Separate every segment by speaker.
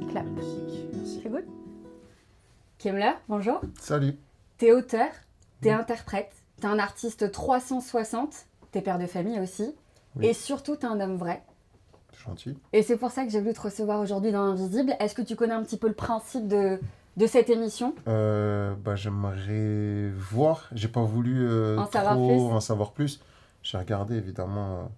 Speaker 1: clap.
Speaker 2: Merci.
Speaker 1: C'est good. Kemmler, bonjour.
Speaker 3: Salut.
Speaker 1: T'es auteur, t'es interprète, t'es un artiste 360, t'es père de famille aussi,
Speaker 3: Oui.
Speaker 1: et surtout t'es un homme vrai.
Speaker 3: Gentil.
Speaker 1: Et c'est pour ça que j'ai voulu te recevoir aujourd'hui dans Invisible. Est-ce que tu connais un petit peu le principe de cette émission ?
Speaker 3: J'aimerais voir. J'ai pas voulu
Speaker 1: En
Speaker 3: trop
Speaker 1: savoir plus.
Speaker 3: en savoir plus. J'ai regardé évidemment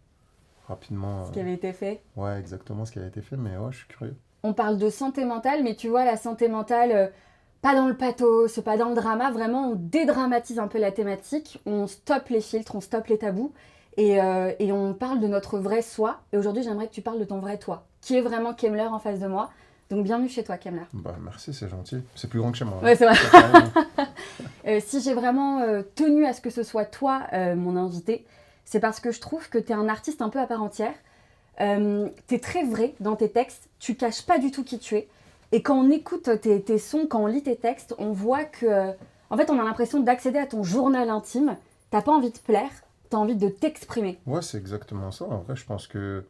Speaker 3: rapidement.
Speaker 1: Ce qui avait été fait.
Speaker 3: Ouais, exactement ce qui a été fait, mais ouais, je suis curieux.
Speaker 1: On parle de santé mentale, mais tu vois, la santé mentale, pas dans le pathos, pas dans le drama, vraiment on dédramatise un peu la thématique, on stoppe les filtres, on stoppe les tabous, et on parle de notre vrai soi. Et aujourd'hui, j'aimerais que tu parles de ton vrai toi, qui est vraiment Kemmler en face de moi. Donc bienvenue chez toi, Kemmler.
Speaker 3: Bah merci, c'est gentil. C'est plus grand que chez moi.
Speaker 1: Ouais, c'est vrai.
Speaker 3: Carrément.
Speaker 1: Si j'ai vraiment tenu à ce que ce soit toi, mon invité, c'est parce que je trouve que tu es un artiste un peu à part entière. Tu es très vrai dans tes textes, tu caches pas du tout qui tu es. Et quand on écoute tes sons, quand on lit tes textes, on voit que... en fait, on a l'impression d'accéder à ton journal intime. T'as pas envie de plaire, t'as envie de t'exprimer.
Speaker 3: Ouais, c'est exactement ça. En vrai, je pense que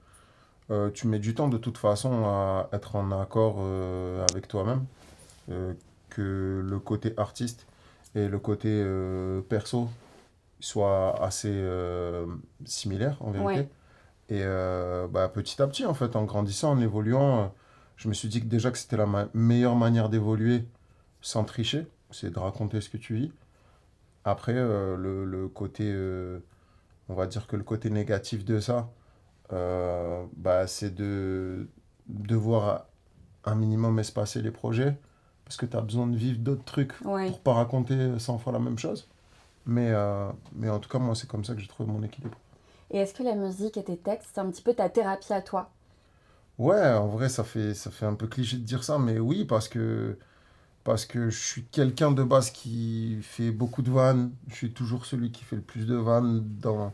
Speaker 3: tu mets du temps de toute façon à être en accord avec toi-même. Que le côté artiste et le côté perso soient assez similaires en vérité.
Speaker 1: Ouais.
Speaker 3: Et petit à petit, en fait, en grandissant, en évoluant, je me suis dit que déjà que c'était la meilleure manière d'évoluer sans tricher, c'est de raconter ce que tu vis. Après, le côté, on va dire que le côté négatif de ça, c'est de devoir un minimum espacer les projets, parce que tu as besoin de vivre d'autres trucs
Speaker 1: Ouais.
Speaker 3: pour pas raconter 100 fois la même chose. Mais en tout cas, moi, c'est comme ça que j'ai trouvé mon équilibre.
Speaker 1: Et est-ce que la musique et tes textes, c'est un petit peu ta thérapie à toi ?
Speaker 3: Ouais, en vrai, ça fait un peu cliché de dire ça, mais oui, parce que je suis quelqu'un de base qui fait beaucoup de vannes. Je suis toujours celui qui fait le plus de vannes dans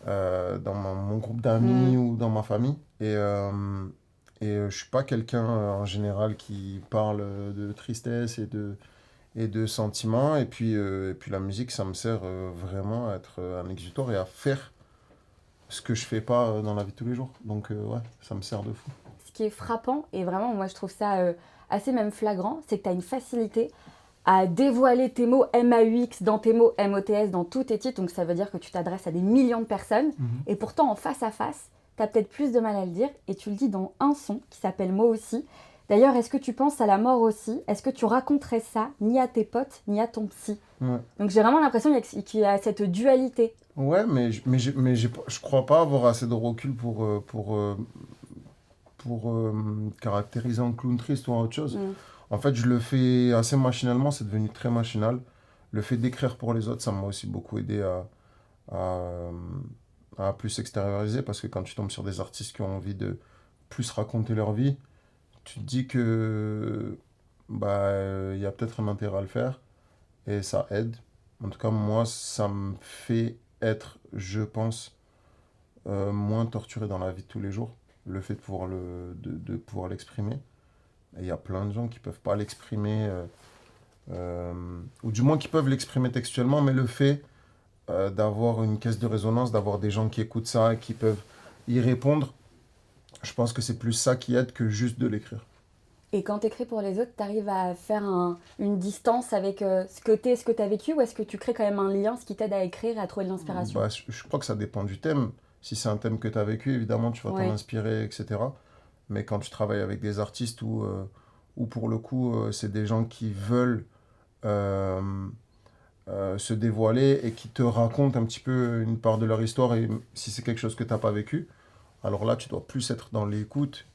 Speaker 3: mon groupe d'amis ou dans ma famille. Et je suis pas quelqu'un en général qui parle de tristesse et de sentiments. Et puis la musique, ça me sert vraiment à être un exutoire et à faire ce que je fais pas dans la vie de tous les jours. Donc ouais, ça me sert de fou.
Speaker 1: Ce qui est frappant, et vraiment, moi, je trouve ça assez même flagrant, c'est que tu as une facilité à dévoiler tes mots MAUX dans tes mots MOTS dans tous tes titres. Donc, ça veut dire que tu t'adresses à des millions de personnes. Et pourtant, en face à face, tu as peut-être plus de mal à le dire. Et tu le dis dans un son qui s'appelle Moi aussi. D'ailleurs, est-ce que tu penses à la mort aussi ? Est-ce que tu raconterais ça ni à tes potes, ni à ton psy ?
Speaker 3: Ouais.
Speaker 1: Donc, j'ai vraiment l'impression qu'il y a cette dualité.
Speaker 3: Ouais, je crois pas avoir assez de recul pour caractériser un clown triste ou autre chose. En fait, je le fais assez machinalement, c'est devenu très machinal. Le fait d'écrire pour les autres, ça m'a aussi beaucoup aidé à, à plus extérioriser, parce que quand tu tombes sur des artistes qui ont envie de plus raconter leur vie, tu te dis que il y a peut-être un intérêt à le faire et ça aide. En tout cas, moi, ça me fait être, je pense, moins torturé dans la vie de tous les jours, le fait de pouvoir l'exprimer. Et il y a plein de gens qui peuvent pas l'exprimer, ou du moins qui peuvent l'exprimer textuellement, mais le fait d'avoir une caisse de résonance, d'avoir des gens qui écoutent ça et qui peuvent y répondre, je pense que c'est plus ça qui aide que juste de l'écrire.
Speaker 1: Et quand tu écris pour les autres, tu arrives à faire une distance avec ce que tu es, ce que tu as vécu, ou est-ce que tu crées quand même un lien, ce qui t'aide à écrire et à trouver de l'inspiration ?
Speaker 3: Je crois que ça dépend du thème. Si c'est un thème que tu as vécu, évidemment, tu vas t'en inspirer, etc. Mais quand tu travailles avec des artistes où pour le coup, c'est des gens qui veulent se dévoiler et qui te racontent un petit peu une part de leur histoire, et si c'est quelque chose que tu n'as pas vécu, alors là, tu dois plus être dans l'écoute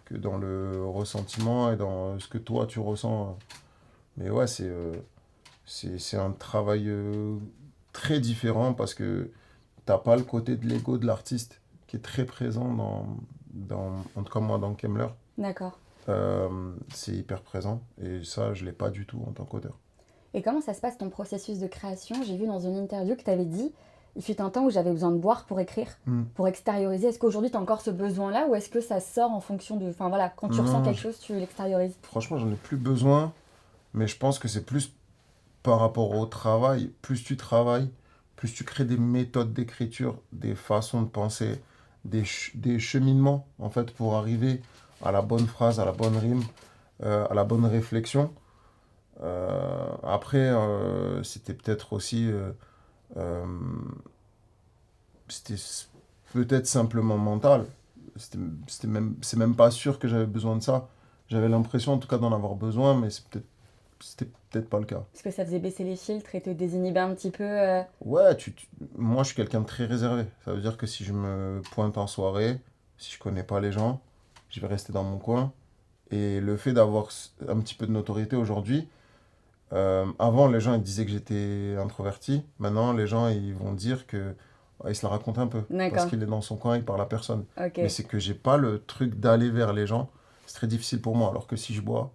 Speaker 3: que dans le ressentiment et dans ce que toi, tu ressens. Mais ouais, c'est un travail très différent, parce que t'as pas le côté de l'ego de l'artiste qui est très présent en tout cas moi, dans Kemmler.
Speaker 1: D'accord.
Speaker 3: C'est hyper présent, et ça, je l'ai pas du tout en tant qu'auteur.
Speaker 1: Et comment ça se passe ton processus de création ? J'ai vu dans une interview que tu avais dit, il fut un temps où j'avais besoin de boire pour écrire, pour extérioriser. Est-ce qu'aujourd'hui tu as encore ce besoin-là, ou est-ce que ça sort en fonction de... Enfin voilà, quand tu ressens quelque chose, tu l'extériorises ?
Speaker 3: Franchement, j'en ai plus besoin, mais je pense que c'est plus par rapport au travail. Plus tu travailles, plus tu crées des méthodes d'écriture, des façons de penser, des cheminements, en fait, pour arriver à la bonne phrase, à la bonne rime, à la bonne réflexion. Après, c'était peut-être aussi, euh, c'était peut-être simplement mental. C'est même pas sûr que j'avais besoin de ça. J'avais l'impression en tout cas d'en avoir besoin, mais c'était peut-être pas le cas.
Speaker 1: Parce que ça faisait baisser les filtres et te désinhiber un petit peu.
Speaker 3: Ouais, moi je suis quelqu'un de très réservé. Ça veut dire que si je me pointe en soirée, si je connais pas les gens, je vais rester dans mon coin. Et le fait d'avoir un petit peu de notoriété aujourd'hui, avant les gens ils disaient que j'étais introverti. Maintenant les gens ils vont dire que ouais, il se la raconte un peu. Parce
Speaker 1: D'accord,
Speaker 3: qu'il est dans son coin, il parle à personne.
Speaker 1: ok.
Speaker 3: Mais c'est que j'ai pas le truc d'aller vers les gens. C'est très difficile pour moi. Alors que si je bois,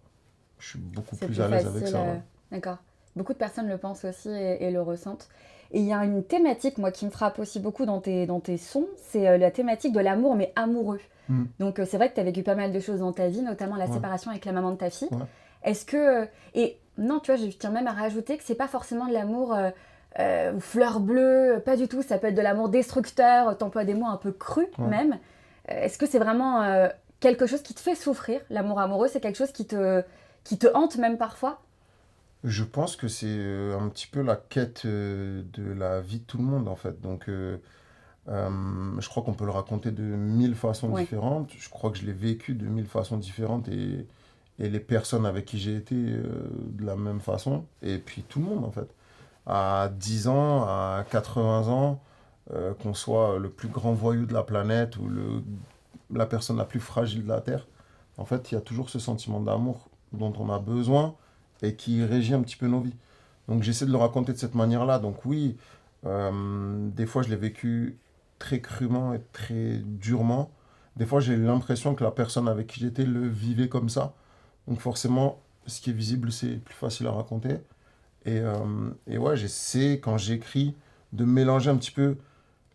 Speaker 3: je suis beaucoup
Speaker 1: C'est
Speaker 3: plus
Speaker 1: plus
Speaker 3: à l'aise avec
Speaker 1: facile.
Speaker 3: ça. Ouais.
Speaker 1: D'accord. Beaucoup de personnes le pensent aussi et le ressentent. Et il y a une thématique, moi, qui me frappe aussi beaucoup dans tes sons, c'est la thématique de l'amour, mais amoureux.
Speaker 3: Hmm.
Speaker 1: Donc, c'est vrai que tu as vécu pas mal de choses dans ta vie, notamment la
Speaker 3: Ouais.
Speaker 1: séparation avec la maman de ta fille.
Speaker 3: Ouais.
Speaker 1: Est-ce que. Et non, tu vois, je tiens même à rajouter que c'est pas forcément de l'amour fleur bleue, pas du tout. Ça peut être de l'amour destructeur, t'emploies des mots un peu crus
Speaker 3: Ouais.
Speaker 1: même. Est-ce que c'est vraiment quelque chose qui te fait souffrir? L'amour amoureux, c'est quelque chose qui te hante même parfois?
Speaker 3: Je pense que c'est un petit peu la quête de la vie de tout le monde en fait. Donc je crois qu'on peut le raconter de mille façons
Speaker 1: Ouais,
Speaker 3: différentes. Je crois que je l'ai vécu de mille façons différentes et les personnes avec qui j'ai été de la même façon. Et puis tout le monde en fait. À 10 ans, à 80 ans, qu'on soit le plus grand voyou de la planète ou la personne la plus fragile de la Terre, en fait, il y a toujours ce sentiment d'amour dont on a besoin et qui régit un petit peu nos vies. Donc j'essaie de le raconter de cette manière-là. Donc oui, des fois je l'ai vécu très crûment et très durement. Des fois j'ai l'impression que la personne avec qui j'étais le vivait comme ça. Donc forcément, ce qui est visible, c'est plus facile à raconter. Et ouais, j'essaie, quand j'écris, de mélanger un petit peu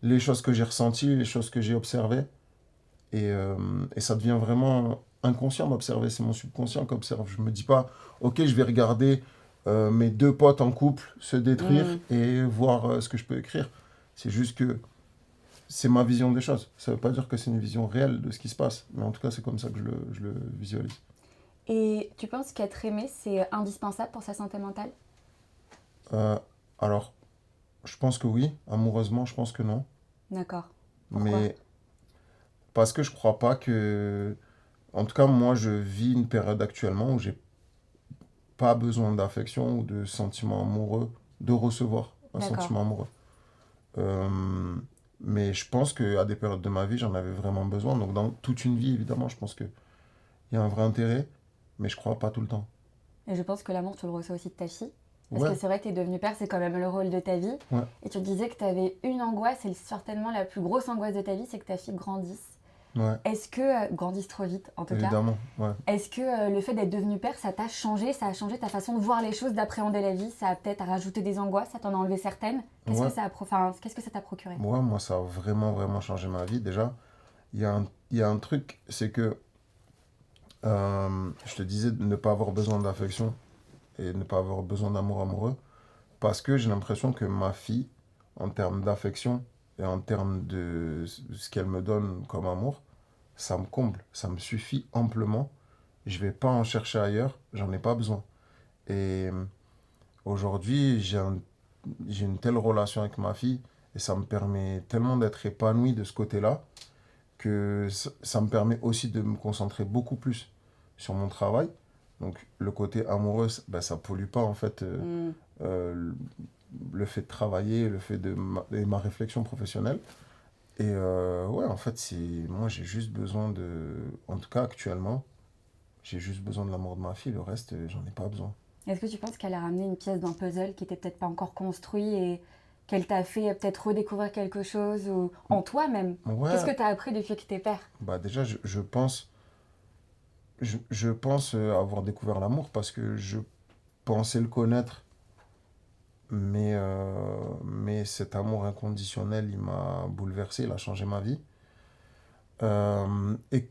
Speaker 3: les choses que j'ai ressenties, les choses que j'ai observées. Et ça devient vraiment inconscient d'observer. C'est mon subconscient qui observe. Je me dis pas, ok, je vais regarder mes deux potes en couple se détruire
Speaker 1: hmm,
Speaker 3: et voir ce que je peux écrire. C'est juste que c'est ma vision des choses. Ça veut pas dire que c'est une vision réelle de ce qui se passe. Mais en tout cas, c'est comme ça que je le visualise.
Speaker 1: Et tu penses qu'être aimé, c'est indispensable pour sa santé mentale?
Speaker 3: Euh, alors, je pense que oui. Amoureusement, je pense que non.
Speaker 1: D'accord. Pourquoi?
Speaker 3: Mais parce que je crois pas que... En tout cas, moi, je vis une période actuellement où j'ai pas besoin d'affection ou de sentiments amoureux, de recevoir un
Speaker 1: D'accord.
Speaker 3: sentiment amoureux. Euh, mais je pense qu'à des périodes de ma vie, j'en avais vraiment besoin. Donc, dans toute une vie, évidemment, je pense qu'il y a un vrai intérêt, mais je crois pas tout le temps.
Speaker 1: Et je pense que l'amour, tu le reçois aussi de ta fille. Parce que
Speaker 3: Ouais,
Speaker 1: c'est vrai que tu es devenu père, c'est quand même le rôle de ta vie.
Speaker 3: ouais,
Speaker 1: Et tu disais que tu avais une angoisse, et certainement la plus grosse angoisse de ta vie, c'est que ta fille grandisse.
Speaker 3: ouais,
Speaker 1: Est-ce que, grandisse trop vite en tout cas,
Speaker 3: évidemment, ouais.
Speaker 1: est-ce que le fait d'être devenu père, ça t'a changé, ça a changé ta façon de voir les choses, d'appréhender la vie, ça a peut-être rajouté des angoisses, ça t'en a enlevé certaines? Qu'est-ce que
Speaker 3: Ouais,
Speaker 1: ça a, enfin, qu'est-ce que ça t'a procuré?
Speaker 3: moi, ça a vraiment, vraiment changé ma vie. Déjà, il y a un truc, c'est que je te disais de ne pas avoir besoin d'affection et de ne pas avoir besoin d'amour amoureux. Parce que j'ai l'impression que ma fille, en termes d'affection et en termes de ce qu'elle me donne comme amour, ça me comble, ça me suffit amplement. Je vais pas en chercher ailleurs, j'en ai pas besoin. Et aujourd'hui, j'ai une telle relation avec ma fille et ça me permet tellement d'être épanoui de ce côté-là que ça me permet aussi de me concentrer beaucoup plus sur mon travail. Donc le côté amoureux, ben, ça pollue pas en fait
Speaker 1: Hmm.
Speaker 3: euh, le fait de travailler, le fait et ma réflexion professionnelle. Et ouais, en fait, moi j'ai juste besoin en tout cas actuellement, j'ai juste besoin de l'amour de ma fille, le reste, j'en ai pas besoin.
Speaker 1: Est-ce que tu penses qu'elle a ramené une pièce d'un puzzle qui était peut-être pas encore construit et qu'elle t'a fait peut-être redécouvrir quelque chose ou en toi même? Qu'est-ce que
Speaker 3: Ouais,
Speaker 1: tu as appris depuis que t'es père?
Speaker 3: bah déjà, je pense avoir découvert l'amour parce que je pensais le connaître, mais cet amour inconditionnel, il m'a bouleversé, il a changé ma vie. Et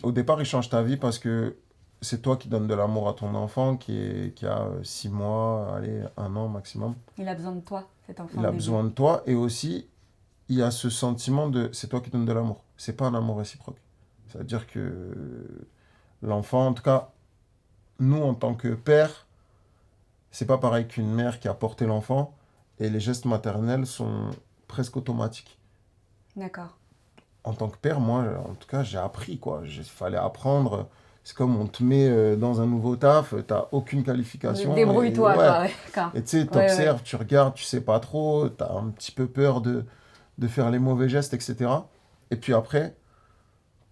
Speaker 3: au départ, il change ta vie parce que c'est toi qui donnes de l'amour à ton enfant qui a 6 mois, allez, 1 an maximum.
Speaker 1: Il a besoin de toi, cet enfant
Speaker 3: Il a
Speaker 1: bébé.
Speaker 3: besoin de toi et aussi, il y a ce sentiment de c'est toi qui donnes de l'amour. C'est pas un amour réciproque. C'est-à-dire que l'enfant, en tout cas, nous, en tant que père, c'est pas pareil qu'une mère qui a porté l'enfant, et les gestes maternels sont presque automatiques.
Speaker 1: D'accord.
Speaker 3: En tant que père, moi, en tout cas, j'ai appris, quoi. Il fallait apprendre. C'est comme on te met dans un nouveau taf, t'as aucune qualification. Et
Speaker 1: Débrouille-toi,
Speaker 3: ouais.
Speaker 1: quoi. Ouais, d'accord.
Speaker 3: Et tu sais,
Speaker 1: Ouais, ouais.
Speaker 3: t'observes, tu regardes, tu sais pas trop, t'as un petit peu peur de faire les mauvais gestes, etc. Et puis après,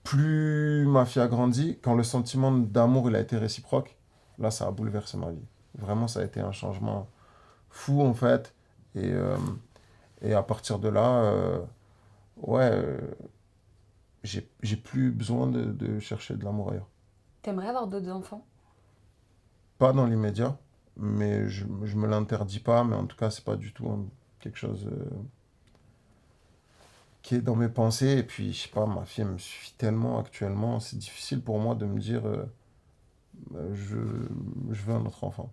Speaker 3: plus ma fille a grandi, quand le sentiment d'amour il a été réciproque, là, ça a bouleversé ma vie. Vraiment, ça a été un changement fou, en fait. Et, euh, et à partir de là, ouais, j'ai plus besoin de chercher de l'amour ailleurs.
Speaker 1: T'aimerais avoir d'autres enfants?
Speaker 3: Pas dans l'immédiat, mais je me l'interdis pas, mais en tout cas, c'est pas du tout quelque chose qui est dans mes pensées. Et puis, je sais pas, ma fille elle me suffit tellement actuellement, c'est difficile pour moi de me dire je, je veux un autre enfant.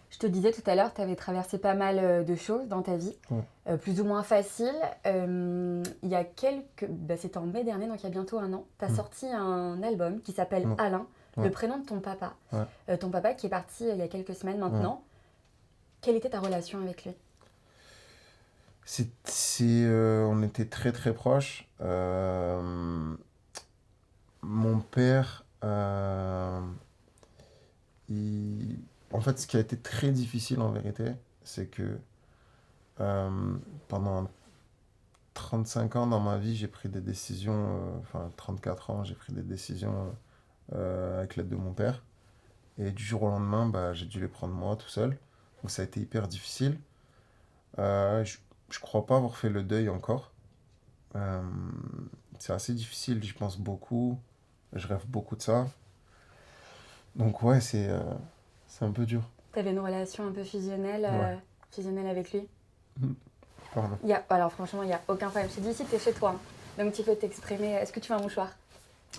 Speaker 1: Je te disais tout à l'heure, tu avais traversé pas mal de choses dans ta vie,
Speaker 3: Ouais.
Speaker 1: plus ou moins faciles. Il y a quelques... c'était en mai dernier, donc il y a bientôt un an. Tu as sorti un album qui s'appelle
Speaker 3: Ouais.
Speaker 1: Alain,
Speaker 3: Ouais.
Speaker 1: le prénom de ton papa.
Speaker 3: Ouais.
Speaker 1: Ton papa qui est parti il y a quelques semaines maintenant. Quelle était ta relation avec lui?
Speaker 3: On était très très proches. Mon père, il- en fait, ce qui a été très difficile en vérité, c'est que euh, pendant 35 ans dans ma vie, j'ai pris des décisions, enfin 34 ans, j'ai pris des décisions avec l'aide de mon père. Et du jour au lendemain, bah, j'ai dû les prendre moi tout seul. Donc ça a été hyper difficile. Je crois pas avoir fait le deuil encore. Euh, c'est assez difficile, j'y pense beaucoup. Je rêve beaucoup de ça. Donc ouais, c'est un peu dur.
Speaker 1: Tu avais une relation un peu fusionnelle,
Speaker 3: Ouais.
Speaker 1: fusionnelle avec lui?
Speaker 3: Pardon.
Speaker 1: Alors franchement, il n'y a aucun problème. Je te dis ici, tu es chez toi, hein. Donc tu peux t'exprimer. Est-ce que tu veux un mouchoir?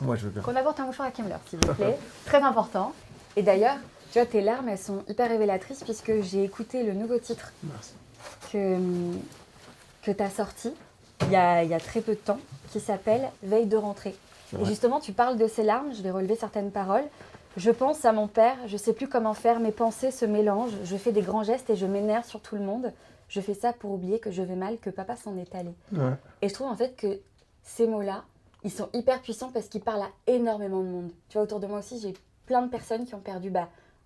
Speaker 3: Ouais, je veux bien.
Speaker 1: Qu'on apporte un mouchoir à Kemmler, s'il vous plaît. Très important. Et d'ailleurs, tu vois, tes larmes, elles sont hyper révélatrices puisque j'ai écouté le nouveau titre
Speaker 3: Merci.
Speaker 1: que tu as sorti il y a très peu de temps, qui s'appelle Veille de rentrée.
Speaker 3: Ouais.
Speaker 1: Et justement, tu parles de ces larmes, je vais relever certaines paroles. Je pense à mon père, je sais plus comment faire, mes pensées se mélangent, je fais des grands gestes et je m'énerve sur tout le monde. Je fais ça pour oublier que je vais mal, que papa s'en est allé.
Speaker 3: Ouais.
Speaker 1: Et je trouve en fait que ces mots-là, ils sont hyper puissants parce qu'ils parlent à énormément de monde. Tu vois, autour de moi aussi, j'ai plein de personnes qui ont perdu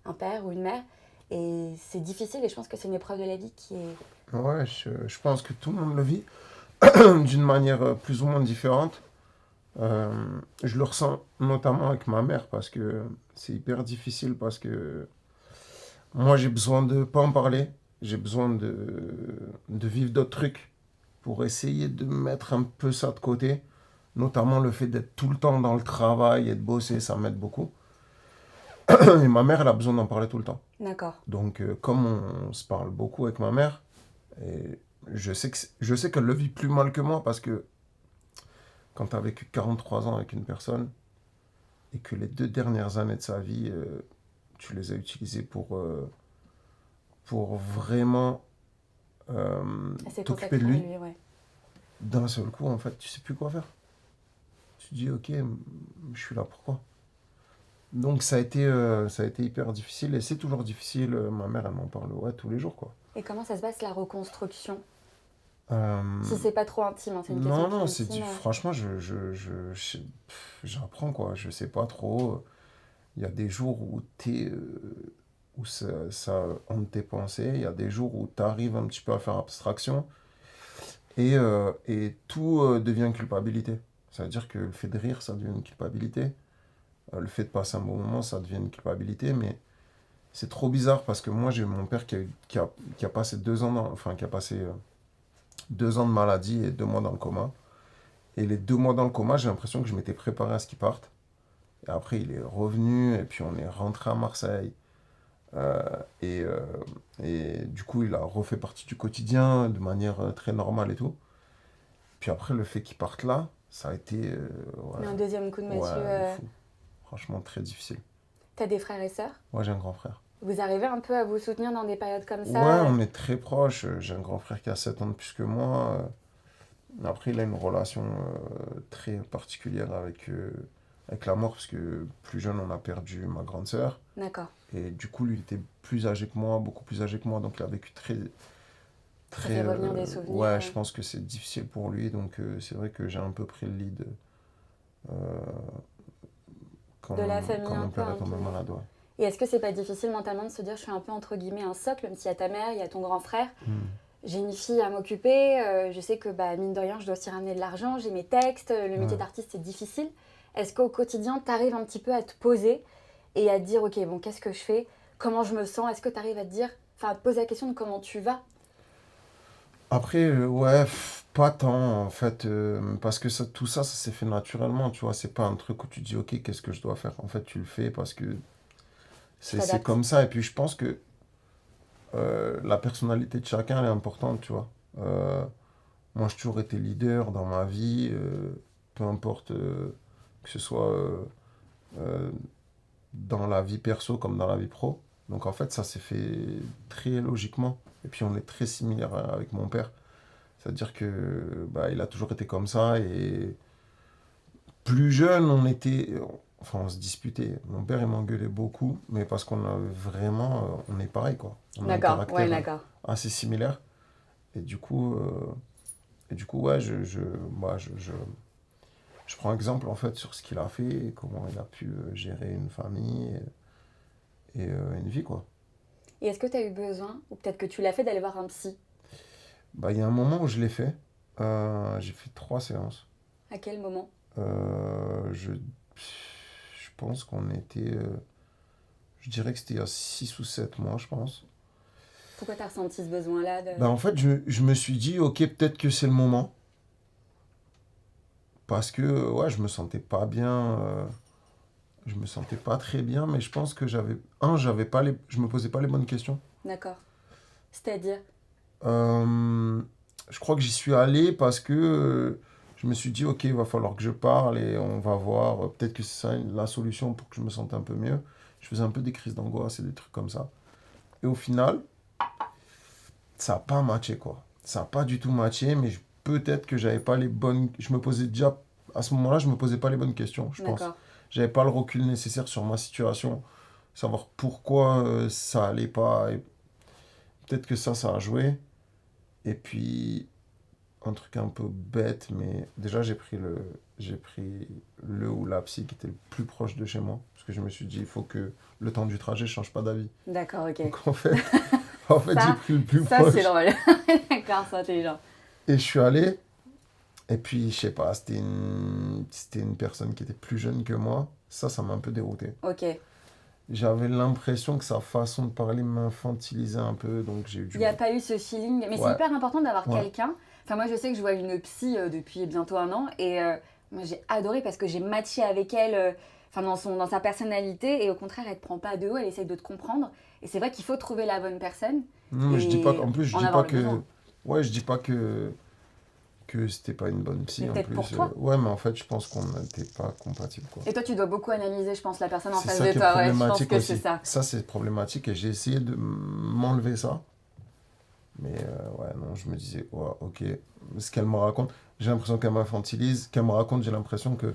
Speaker 1: un père ou une mère. Et c'est difficile et je pense que c'est une épreuve de la vie qui est...
Speaker 3: Ouais, je pense que tout le monde le vit d'une manière plus ou moins différente. Je le ressens notamment avec ma mère parce que c'est hyper difficile parce que moi j'ai besoin de pas en parler, j'ai besoin de vivre d'autres trucs pour essayer de mettre un peu ça de côté, notamment le fait d'être tout le temps dans le travail et de bosser, ça m'aide beaucoup. Et ma mère, elle a besoin d'en parler tout le temps.
Speaker 1: D'accord.
Speaker 3: Donc comme on se parle beaucoup avec ma mère, et je sais qu'elle le vit plus mal que moi parce que quand tu as vécu 43 ans avec une personne et que les 2 dernières années de sa vie, tu les as utilisées pour vraiment
Speaker 1: C'est
Speaker 3: t'occuper de
Speaker 1: consacré à
Speaker 3: lui,
Speaker 1: lui, ouais.
Speaker 3: d'un seul coup, en fait, tu sais plus quoi faire. Tu te dis, ok, je suis là, pourquoi? Donc ça a été hyper difficile et c'est toujours difficile. Ma mère, elle m'en parle ouais, tous les jours, quoi.
Speaker 1: Et comment ça se passe la reconstruction?
Speaker 3: Euh,
Speaker 1: Si c'est pas trop intime, hein, c'est une question
Speaker 3: non,
Speaker 1: qui est intime.
Speaker 3: franchement, j'apprends, quoi. Je sais pas trop. Il y a des jours où ça hante tes pensées. Il y a des jours où tu arrives un petit peu à faire abstraction. Et tout devient une culpabilité. Ça veut dire que le fait de rire, ça devient une culpabilité. Le fait de passer un bon moment, ça devient une culpabilité. Mais c'est trop bizarre parce que moi, j'ai mon père qui a passé 2 ans enfin, qui a passé 2 ans de maladie et 2 mois dans le coma. Et les 2 mois dans le coma, j'ai l'impression que je m'étais préparé à ce qu'il parte. Et après, il est revenu et puis on est rentré à Marseille. Euh, et, euh, et du coup, il a refait partie du quotidien de manière très normale et tout. Puis après, le fait qu'il parte là, ça a été
Speaker 1: Mais un deuxième coup de
Speaker 3: ouais,
Speaker 1: Mathieu.
Speaker 3: de fou. Franchement, très difficile.
Speaker 1: T'as des frères et sœurs?
Speaker 3: Moi, j'ai un grand frère.
Speaker 1: Vous arrivez un peu à vous soutenir dans des périodes comme
Speaker 3: Ouais,
Speaker 1: ça?
Speaker 3: on est très proches. J'ai un grand frère qui a 7 ans de plus que moi. Après, il a une relation très particulière avec avec la mort, parce que plus jeune, on a perdu ma grande sœur.
Speaker 1: D'accord.
Speaker 3: Et du coup, lui, il était plus âgé que moi, beaucoup plus âgé que moi, donc il a vécu très,
Speaker 1: Ça
Speaker 3: très...
Speaker 1: fait revenir des souvenirs
Speaker 3: ouais, je pense que c'est difficile pour lui, donc c'est vrai que j'ai un peu pris le lead euh,
Speaker 1: de la famille
Speaker 3: quand
Speaker 1: un
Speaker 3: mon
Speaker 1: peu
Speaker 3: père est
Speaker 1: un
Speaker 3: tombé
Speaker 1: peu.
Speaker 3: malade, ouais.
Speaker 1: Et est-ce que c'est pas difficile mentalement de se dire je suis un peu entre guillemets un socle, même s'il y a ta mère, il y a ton grand frère,
Speaker 3: Hmm.
Speaker 1: j'ai une fille à m'occuper, je sais que bah, mine de rien je dois aussi ramener de l'argent, j'ai mes textes, le métier
Speaker 3: Ouais.
Speaker 1: d'artiste c'est difficile. Est-ce qu'au quotidien tu arrives un petit peu à te poser et à te dire ok bon qu'est-ce que je fais, comment je me sens, est-ce que tu arrives à te dire, enfin à te poser la question de comment tu vas?
Speaker 3: Après, ouais, pas tant, en fait, parce que ça, tout ça, ça s'est fait naturellement, tu vois, c'est pas un truc où tu dis, ok, qu'est-ce que je dois faire? En fait, tu le fais parce que
Speaker 1: Tu
Speaker 3: c'est
Speaker 1: t'adaptes.
Speaker 3: comme ça, et puis je pense que la personnalité de chacun, elle est importante, tu vois. Moi, j'ai toujours été leader dans ma vie, peu importe que ce soit euh, dans la vie perso comme dans la vie pro. Donc, en fait, ça s'est fait très logiquement. Et puis, on est très similaires avec mon père. C'est-à-dire que bah, il a toujours été comme ça. Et plus jeune, on était. Enfin, on se disputait. Mon père, il m'engueulait beaucoup, mais parce qu'on a vraiment. On est pareil, quoi. On a un
Speaker 1: D'accord, ouais
Speaker 3: caractère
Speaker 1: d'accord.
Speaker 3: assez similaire. Et du coup, ouais, moi, je prends exemple en fait sur ce qu'il a fait, et comment il a pu gérer une famille et, une vie, quoi.
Speaker 1: Et est-ce que tu as eu besoin, ou peut-être que tu l'as fait d'aller voir un psy?
Speaker 3: Bah, il y a un moment où je l'ai fait. J'ai fait 3 séances.
Speaker 1: À quel moment?
Speaker 3: Je pense qu'on était. Je dirais que c'était il y a 6 ou 7 mois, je pense.
Speaker 1: Pourquoi tu as ressenti ce besoin-là de...
Speaker 3: Bah, en fait, je me suis dit, ok, peut-être que c'est le moment. Parce que, ouais, je me sentais pas bien. Je me sentais pas très bien, mais je pense que j'avais pas je me posais pas les bonnes questions.
Speaker 1: D'accord. C'est-à-dire?
Speaker 3: Euh, je crois que j'y suis allé parce que je me suis dit, ok, il va falloir que je parle et on va voir. Peut-être que c'est ça la solution pour que je me sente un peu mieux. Je faisais un peu des crises d'angoisse et des trucs comme ça. Et au final, ça n'a pas matché, quoi. Ça n'a pas du tout matché, mais peut-être que j'avais pas les bonnes. Je me posais déjà. À ce moment-là, je me posais pas les bonnes questions, je pense.
Speaker 1: D'accord.
Speaker 3: J'avais pas le recul nécessaire sur ma situation, savoir pourquoi ça allait pas. Et peut-être que ça a joué. Et puis, un truc un peu bête, mais déjà j'ai pris le ou la psy qui était le plus proche de chez moi. Parce que je me suis dit, il faut que le temps du trajet ne change pas d'avis.
Speaker 1: D'accord, ok.
Speaker 3: Donc en fait j'ai
Speaker 1: Ça,
Speaker 3: pris le plus
Speaker 1: ça c'est
Speaker 3: proche.
Speaker 1: drôle. D'accord, c'est intelligent.
Speaker 3: Et je suis allé. Et puis, je sais pas, c'était une personne qui était plus jeune que moi. Ça m'a un peu dérouté.
Speaker 1: Ok.
Speaker 3: J'avais l'impression que sa façon de parler m'infantilisait un peu, donc j'ai eu
Speaker 1: Il
Speaker 3: du...
Speaker 1: n'y a pas eu ce feeling. Mais c'est
Speaker 3: Ouais,
Speaker 1: hyper important d'avoir
Speaker 3: ouais.
Speaker 1: quelqu'un. Enfin, moi, je sais que je vois une psy depuis bientôt un an. Et moi, j'ai adoré parce que j'ai matché avec elle enfin, dans sa personnalité. Et au contraire, elle ne te prend pas de haut, elle essaye de te comprendre. Et c'est vrai qu'il faut trouver la bonne personne
Speaker 3: Non, mais je dis pas
Speaker 1: et
Speaker 3: qu'en plus, je
Speaker 1: en
Speaker 3: dis
Speaker 1: avoir
Speaker 3: pas
Speaker 1: le
Speaker 3: que...
Speaker 1: besoin.
Speaker 3: Ouais, je dis pas que c'était pas une bonne
Speaker 1: Mais
Speaker 3: psy en
Speaker 1: peut-être pour
Speaker 3: plus.
Speaker 1: toi.
Speaker 3: Ouais, mais en fait, je pense qu'on n'était pas compatibles, quoi.
Speaker 1: Et toi, tu dois beaucoup analyser, je pense, la personne en
Speaker 3: C'est
Speaker 1: face
Speaker 3: ça
Speaker 1: de
Speaker 3: qui est
Speaker 1: toi. Ouais, je pense
Speaker 3: problématique
Speaker 1: que c'est
Speaker 3: aussi.
Speaker 1: ça.
Speaker 3: Ça, c'est problématique et j'ai essayé de m'enlever ça. Mais ouais, non, je me disais, ouais, ok, ce qu'elle me raconte, j'ai l'impression qu'elle m'infantilise. Qu'elle me raconte, j'ai l'impression que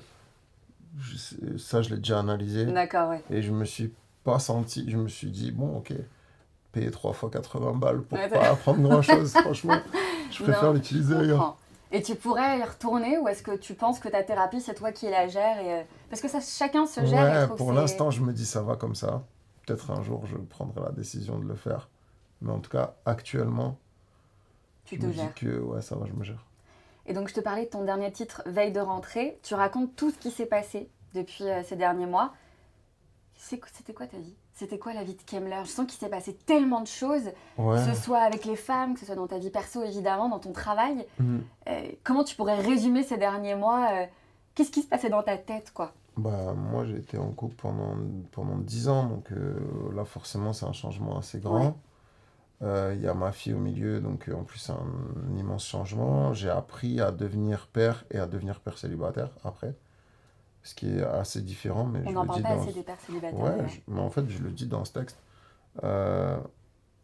Speaker 3: ça, je l'ai déjà analysé.
Speaker 1: D'accord, ouais.
Speaker 3: Et je me suis pas senti, je me suis dit, bon, ok, payer 3 fois 80 balles pour
Speaker 1: Ouais,
Speaker 3: pas apprendre grand-chose, franchement, je préfère
Speaker 1: non, je
Speaker 3: l'utiliser ailleurs.
Speaker 1: comprends. Et tu pourrais y retourner ou est-ce que tu penses que ta thérapie, c'est toi qui la gère parce que ça, chacun se gère et
Speaker 3: Ouais,
Speaker 1: trouve
Speaker 3: pour
Speaker 1: ses...
Speaker 3: l'instant, je me dis, ça va comme ça. Peut-être un jour, je prendrai la décision de le faire. Mais en tout cas, actuellement,
Speaker 1: Tu
Speaker 3: je
Speaker 1: te
Speaker 3: me dis
Speaker 1: gères.
Speaker 3: que, ouais, ça va, je me gère.
Speaker 1: Et donc, je te parlais de ton dernier titre, Veille de rentrée. Tu racontes tout ce qui s'est passé depuis ces derniers mois. C'était quoi ta vie? C'était quoi la vie de Kemmler? Je sens qu'il s'est passé tellement de choses, que ce
Speaker 3: Ouais.
Speaker 1: soit avec les femmes, que ce soit dans ta vie perso, évidemment, dans ton travail.
Speaker 3: Mhm.
Speaker 1: Comment tu pourrais résumer ces derniers mois qu'est-ce qui se passait dans ta tête, quoi?
Speaker 3: Bah, moi, j'ai été en couple pendant 10 ans, donc là, forcément, c'est un changement assez
Speaker 1: Ouais,
Speaker 3: grand. Il y a ma fille au milieu, donc en plus, c'est un immense changement. J'ai appris à devenir père et à devenir père célibataire après, ce qui est assez différent, mais
Speaker 1: on
Speaker 3: je
Speaker 1: n'en
Speaker 3: le
Speaker 1: parle
Speaker 3: dis
Speaker 1: pas
Speaker 3: dans...
Speaker 1: assez des pères célibataires,
Speaker 3: Ouais,
Speaker 1: d'ailleurs.
Speaker 3: mais en fait, je le dis dans ce texte. Euh,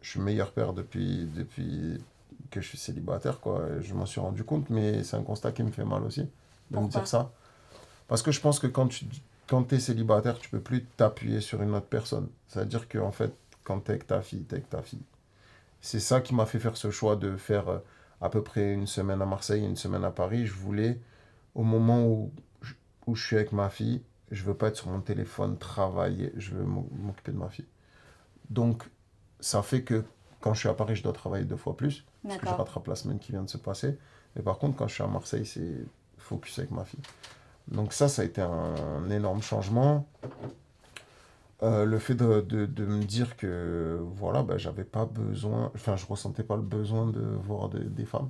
Speaker 3: je suis meilleur père depuis que je suis célibataire, quoi. Et je m'en suis rendu compte, mais c'est un constat qui me fait mal aussi, de me dire
Speaker 1: Pourquoi?
Speaker 3: ça. Parce que je pense que quand quand tu es célibataire, tu peux plus t'appuyer sur une autre personne. C'est-à-dire que en fait, quand tu es avec ta fille, tu es avec ta fille. C'est ça qui m'a fait faire ce choix de faire à peu près une semaine à Marseille et une semaine à Paris. Je voulais, au moment où je suis avec ma fille, je veux pas être sur mon téléphone, travailler, je veux m'occuper de ma fille. Donc, ça fait que quand je suis à Paris, je dois travailler 2 fois plus, parce que je
Speaker 1: D'accord.
Speaker 3: rattrape la semaine qui vient de se passer. Mais par contre, quand je suis à Marseille, c'est focus avec ma fille. Donc ça a été un énorme changement. Le fait de me dire que voilà, ben, j'avais pas besoin, enfin, je ressentais pas le besoin de voir des femmes,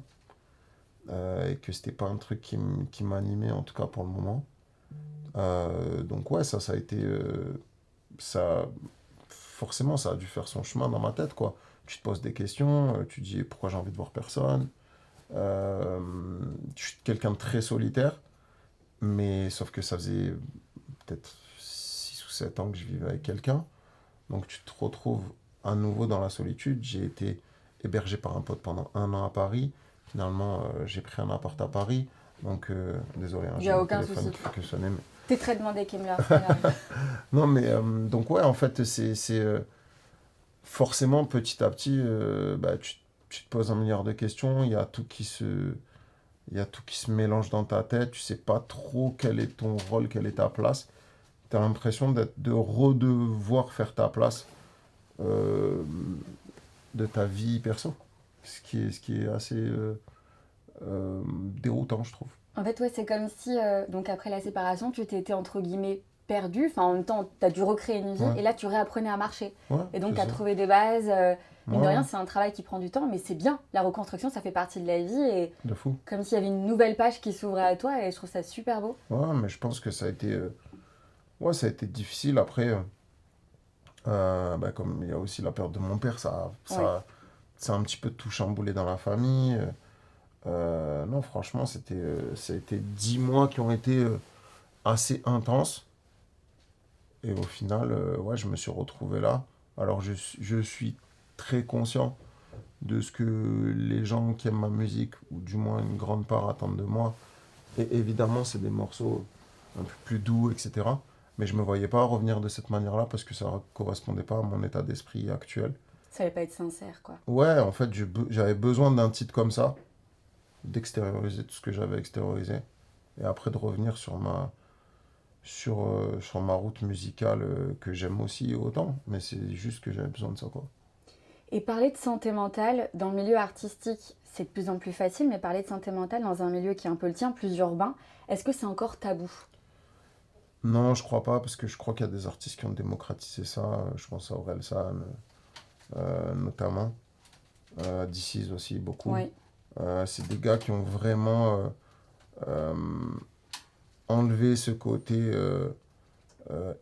Speaker 3: et que c'était pas un truc qui m'animait, en tout cas pour le moment. Donc ouais, ça a été, ça, forcément, ça a dû faire son chemin dans ma tête, quoi. Tu te poses des questions, tu te dis pourquoi j'ai envie de voir personne. Euh, je suis quelqu'un de très solitaire, mais sauf que ça faisait peut-être 6 ou 7 ans que je vivais avec quelqu'un. Donc tu te retrouves à nouveau dans la solitude. J'ai été hébergé par un pote pendant 1 an à Paris. Finalement, j'ai pris un appart à Paris. Donc, désolé, hein,
Speaker 1: Il n'y
Speaker 3: j'ai
Speaker 1: a
Speaker 3: mon
Speaker 1: aucun
Speaker 3: téléphone
Speaker 1: souci.
Speaker 3: qui fait que sonner.
Speaker 1: T'es très demandé, Kimler, c'est pas grave.
Speaker 3: Non, mais donc ouais, en fait, forcément, petit à petit, bah, tu te poses un milliard de questions. Il y a tout qui se mélange dans ta tête. Tu sais pas trop quel est ton rôle, quelle est ta place. Tu as l'impression de redevoir faire ta place euh, de ta vie perso. Ce qui est assez déroutant, je trouve.
Speaker 1: En fait, ouais, c'est comme si, donc après la séparation, tu t'étais entre guillemets perdu. Enfin, en même temps, tu as dû recréer une vie
Speaker 3: Ouais,
Speaker 1: et là, tu réapprenais à marcher.
Speaker 3: ouais,
Speaker 1: Et donc,
Speaker 3: c'est
Speaker 1: tu as
Speaker 3: ça.
Speaker 1: trouvé des bases. Mine de
Speaker 3: Ouais,
Speaker 1: rien, c'est un travail qui prend du temps, mais c'est bien. La reconstruction, ça fait partie de la vie et
Speaker 3: de fou.
Speaker 1: comme s'il y avait une nouvelle page qui s'ouvrait à toi et je trouve ça super beau.
Speaker 3: Ouais, mais je pense que ouais, ça a été difficile. Après, bah, comme il y a aussi la perte de mon père,
Speaker 1: Ouais.
Speaker 3: ça a un petit peu tout chamboulé dans la famille. Non, franchement, ça a été 10 mois qui ont été assez intenses. Et au final, ouais, je me suis retrouvé là. Alors, je suis très conscient de ce que les gens qui aiment ma musique, ou du moins une grande part, attendent de moi. Et évidemment, c'est des morceaux un peu plus doux, etc. Mais je ne me voyais pas revenir de cette manière-là parce que ça ne correspondait pas à mon état d'esprit actuel.
Speaker 1: Ça allait pas être sincère, quoi.
Speaker 3: Ouais, en fait, j'avais besoin d'un titre comme ça, d'extérioriser tout ce que j'avais extériorisé. Et après, de revenir sur ma route musicale que j'aime aussi autant. Mais c'est juste que j'avais besoin de ça, quoi.
Speaker 1: Et parler de santé mentale dans le milieu artistique, c'est de plus en plus facile, mais parler de santé mentale dans un milieu qui est un peu le tien, plus urbain, est-ce que c'est encore tabou?
Speaker 3: Non, je crois pas, parce que je crois qu'il y a des artistes qui ont démocratisé ça. Je pense à Orelsan, notamment. DC's aussi, beaucoup.
Speaker 1: Oui,
Speaker 3: C'est des gars qui ont vraiment euh, enlevé ce côté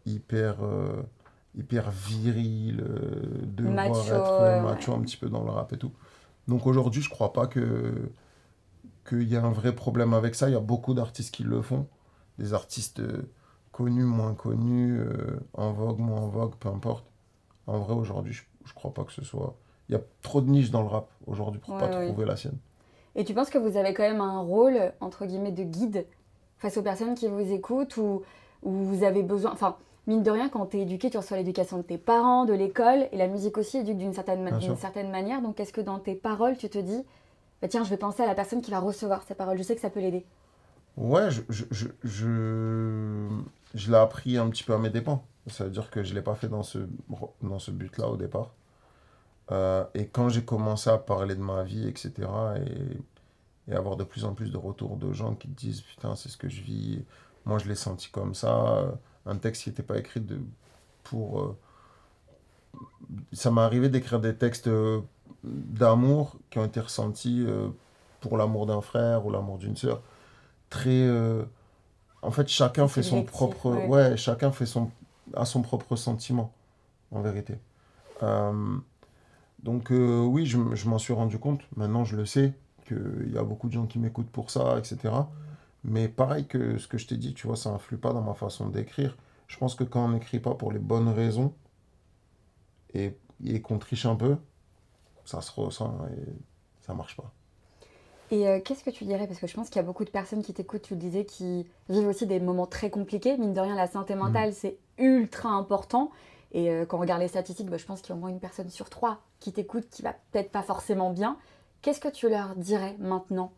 Speaker 3: hyper viril, devoir
Speaker 1: macho,
Speaker 3: être macho
Speaker 1: ouais.
Speaker 3: un petit peu dans le rap et tout. Donc aujourd'hui, je crois pas qu'il y a un vrai problème avec ça. Il y a beaucoup d'artistes qui le font. Des artistes connus, moins connus, en vogue, moins en vogue, peu importe. En vrai, aujourd'hui, je crois pas que ce soit. Il y a trop de niches dans le rap aujourd'hui pour pas
Speaker 1: Ouais, ouais.
Speaker 3: trouver la sienne.
Speaker 1: Et tu penses que vous avez quand même un rôle, entre guillemets, de guide face aux personnes qui vous écoutent ou vous avez besoin... Enfin, mine de rien, quand tu es éduqué, tu reçois l'éducation de tes parents, de l'école, et la musique aussi éduque
Speaker 3: Bien
Speaker 1: d'une
Speaker 3: sûr.
Speaker 1: certaine manière. Donc, est-ce que dans tes paroles, tu te dis, bah, tiens, je vais penser à la personne qui va recevoir ces paroles, je sais que ça peut l'aider.
Speaker 3: Ouais, je l'ai appris un petit peu à mes dépens. Ça veut dire que je ne l'ai pas fait dans ce but-là au départ. Et quand j'ai commencé à parler de ma vie, etc., et avoir de plus en plus de retours de gens qui te disent, putain, c'est ce que je vis, moi je l'ai senti comme ça, un texte qui n'était pas écrit pour... ça m'est arrivé d'écrire des textes d'amour qui ont été ressentis pour l'amour d'un frère ou l'amour d'une sœur. Très... en fait, chacun
Speaker 1: C'est
Speaker 3: fait son
Speaker 1: subjectif,
Speaker 3: propre...
Speaker 1: ouais.
Speaker 3: Ouais, chacun a son propre sentiment, en vérité. Euh, Donc oui, je m'en suis rendu compte. Maintenant, je le sais qu'il y a beaucoup de gens qui m'écoutent pour ça, etc. Mais pareil que ce que je t'ai dit, tu vois, ça influe pas dans ma façon d'écrire. Je pense que quand on n'écrit pas pour les bonnes raisons et qu'on triche un peu, ça se ressent et ça marche pas.
Speaker 1: Et qu'est-ce que tu dirais, parce que je pense qu'il y a beaucoup de personnes qui t'écoutent, tu le disais, qui vivent aussi des moments très compliqués. Mine de rien, la santé
Speaker 3: Mm.
Speaker 1: mentale, c'est ultra important. Et quand on regarde les statistiques, bah, je pense qu'il y a au moins une personne sur trois qui t'écoute qui va peut-être pas forcément bien. Qu'est-ce que tu leur dirais maintenant?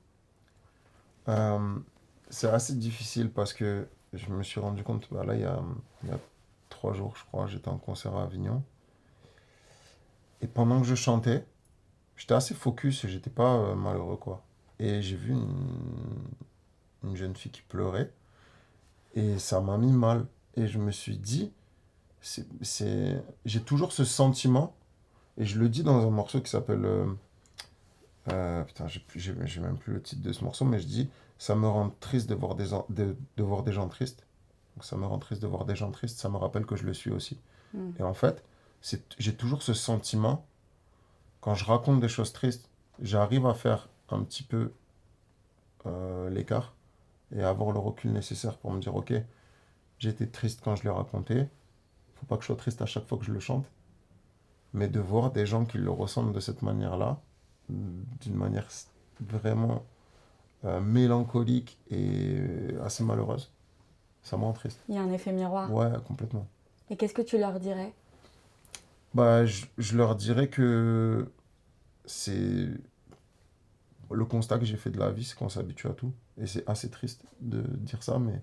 Speaker 3: Euh, c'est assez difficile parce que je me suis rendu compte, bah là, il y a 3 jours, je crois, j'étais en concert à Avignon. Et pendant que je chantais, j'étais assez focus et j'étais pas malheureux, quoi. Et j'ai vu une jeune fille qui pleurait et ça m'a mis mal. Et je me suis dit, j'ai toujours ce sentiment, et je le dis dans un morceau qui s'appelle putain, j'ai même plus le titre de ce morceau, mais je dis, ça me rend triste de voir de voir des gens tristes. Donc ça me rend triste de voir des gens tristes, ça me rappelle que je le suis aussi.
Speaker 1: Hmm.
Speaker 3: Et en fait, j'ai toujours ce sentiment, quand je raconte des choses tristes, j'arrive à faire un petit peu l'écart et à avoir le recul nécessaire pour me dire, ok, j'étais triste quand je l'ai raconté, faut pas que je sois triste à chaque fois que je le chante, mais de voir des gens qui le ressentent de cette manière-là, d'une manière vraiment mélancolique et assez malheureuse, ça me rend triste.
Speaker 1: Il y a un effet miroir.
Speaker 3: Ouais, complètement.
Speaker 1: Et qu'est-ce que tu leur dirais?
Speaker 3: Bah, je leur dirais que c'est le constat que j'ai fait de la vie, c'est qu'on s'habitue à tout. Et c'est assez triste de dire ça, mais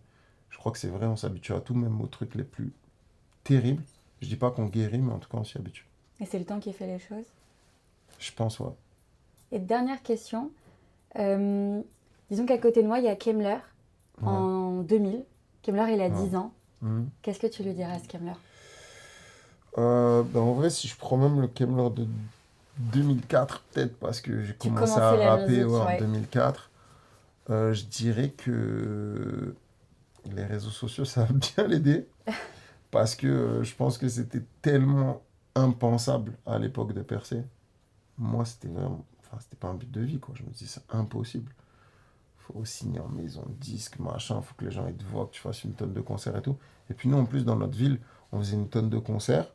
Speaker 3: je crois que c'est vrai, on s'habitue à tout, même aux trucs les plus terribles. Je dis pas qu'on guérit, mais en tout cas, on s'y habitue.
Speaker 1: Et c'est le temps qui fait les choses.
Speaker 3: Je pense, ouais.
Speaker 1: Et dernière question, euh, disons qu'à côté de moi, il y a Kemmler
Speaker 3: Ouais,
Speaker 1: en 2000. Kemmler, il a
Speaker 3: ouais.
Speaker 1: 10 ans.
Speaker 3: Mhm.
Speaker 1: Qu'est-ce que tu lui dirais à ce Kemmler?
Speaker 3: Ben, en vrai, si je prends même le Kemmler de 2004, peut-être parce que j'ai
Speaker 1: Tu
Speaker 3: commencé à
Speaker 1: commençais la
Speaker 3: rapper
Speaker 1: musique,
Speaker 3: ouais, en
Speaker 1: ouais.
Speaker 3: 2004, je dirais que les réseaux sociaux, ça a bien l'aider. Parce que je pense que c'était tellement impensable à l'époque de percer. Moi, c'était vraiment. Enfin, c'était pas un but de vie, quoi. Je me dis, c'est impossible. Faut signer en maison de disque, machin. Faut que les gens ils te voient, que tu fasses une tonne de concerts et tout. Et puis nous, en plus, dans notre ville, on faisait une tonne de concerts.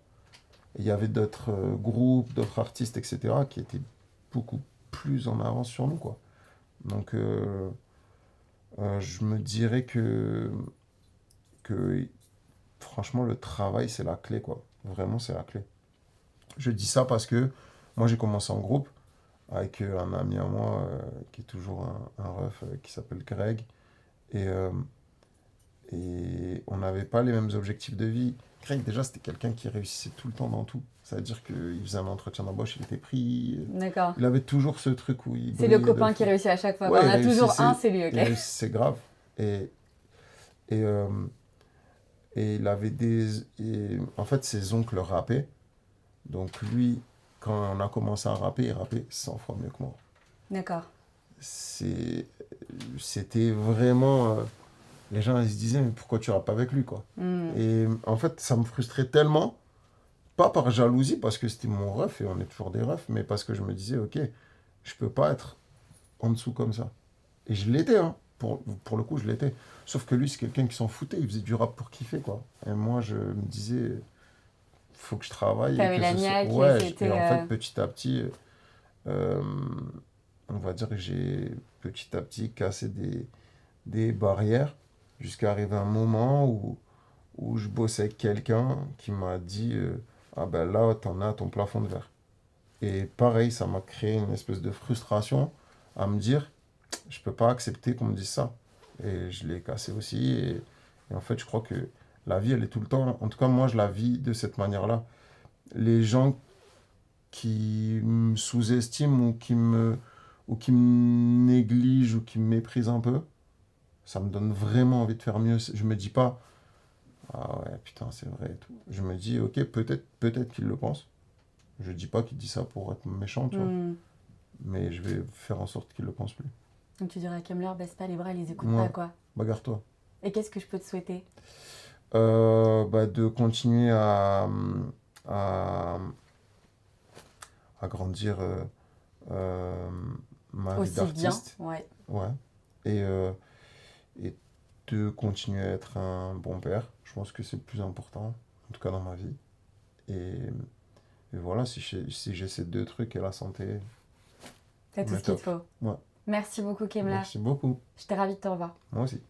Speaker 3: Et il y avait d'autres groupes, d'autres artistes, etc., qui étaient beaucoup plus en avance sur nous, quoi. Donc, je me dirais que franchement, le travail, c'est la clé, quoi. Vraiment, c'est la clé. Je dis ça parce que moi, j'ai commencé en groupe avec un ami à moi qui est toujours un ref qui s'appelle Greg. Et, et on n'avait pas les mêmes objectifs de vie. Greg, déjà, c'était quelqu'un qui réussissait tout le temps dans tout. C'est-à-dire qu'il faisait un entretien d'embauche, il était pris.
Speaker 1: D'accord.
Speaker 3: Il avait toujours ce truc où il
Speaker 1: C'est le
Speaker 3: brillait de
Speaker 1: copain qui
Speaker 3: fou.
Speaker 1: réussit à chaque fois. Quand
Speaker 3: Ouais,
Speaker 1: on
Speaker 3: il
Speaker 1: a toujours un,
Speaker 3: réussissait,
Speaker 1: c'est lui,
Speaker 3: il
Speaker 1: ok?
Speaker 3: réussissait grave. Et, euh, et il avait en fait, ses oncles rappaient. Donc lui, quand on a commencé à rapper, il rappait 100 fois mieux que moi.
Speaker 1: D'accord.
Speaker 3: C'est, c'était vraiment... les gens, ils se disaient, mais pourquoi tu rappes avec lui, quoi?
Speaker 1: Hmm.
Speaker 3: Et en fait, ça me frustrait tellement, pas par jalousie, parce que c'était mon ref, et on est toujours des refs, mais parce que je me disais, ok, je peux pas être en dessous comme ça. Et je l'étais, hein. Pour le coup, je l'étais. Sauf que lui, c'est quelqu'un qui s'en foutait, il faisait du rap pour kiffer, quoi. Et moi, je me disais, faut que je travaille et
Speaker 1: T'avais
Speaker 3: que
Speaker 1: la
Speaker 3: ce soit...
Speaker 1: niaque et
Speaker 3: Ouais, et
Speaker 1: c'était...
Speaker 3: en fait, petit à petit, euh, on va dire que j'ai petit à petit cassé des barrières jusqu'à arriver à un moment où je bossais avec quelqu'un qui m'a dit ah ben là, t'en as ton plafond de verre. Et pareil, ça m'a créé une espèce de frustration à me dire je peux pas accepter qu'on me dise ça. Et je l'ai cassé aussi. Et en fait, je crois que la vie, elle est tout le temps. En tout cas, moi, je la vis de cette manière-là. Les gens qui me sous-estiment ou qui me négligent ou qui me méprisent un peu, ça me donne vraiment envie de faire mieux. Je me dis pas, ah ouais, putain, c'est vrai et tout. Je me dis, ok, peut-être qu'il le pense. Je dis pas qu'il dit ça pour être méchant, tu vois.
Speaker 1: Hmm.
Speaker 3: Mais je vais faire en sorte qu'il le pense plus.
Speaker 1: Donc tu dirais à Kemmler, baisse pas les bras, les écoute pas,
Speaker 3: Ouais,
Speaker 1: quoi.
Speaker 3: bagarre-toi.
Speaker 1: Et qu'est-ce que je peux te souhaiter?
Speaker 3: Bah, de continuer à, à grandir euh, ma vie
Speaker 1: Aussi bien,
Speaker 3: d'artiste.
Speaker 1: ouais.
Speaker 3: Ouais. Et, et de continuer à être un bon père. Je pense que c'est le plus important, en tout cas dans ma vie. Et voilà, si j'ai ces deux trucs et la santé,
Speaker 1: T'as
Speaker 3: on
Speaker 1: tout
Speaker 3: est
Speaker 1: ce qu'il te
Speaker 3: top.
Speaker 1: faut.
Speaker 3: Ouais.
Speaker 1: Merci beaucoup, Kemla.
Speaker 3: Merci beaucoup.
Speaker 1: J'étais ravie de te revoir.
Speaker 3: Moi aussi.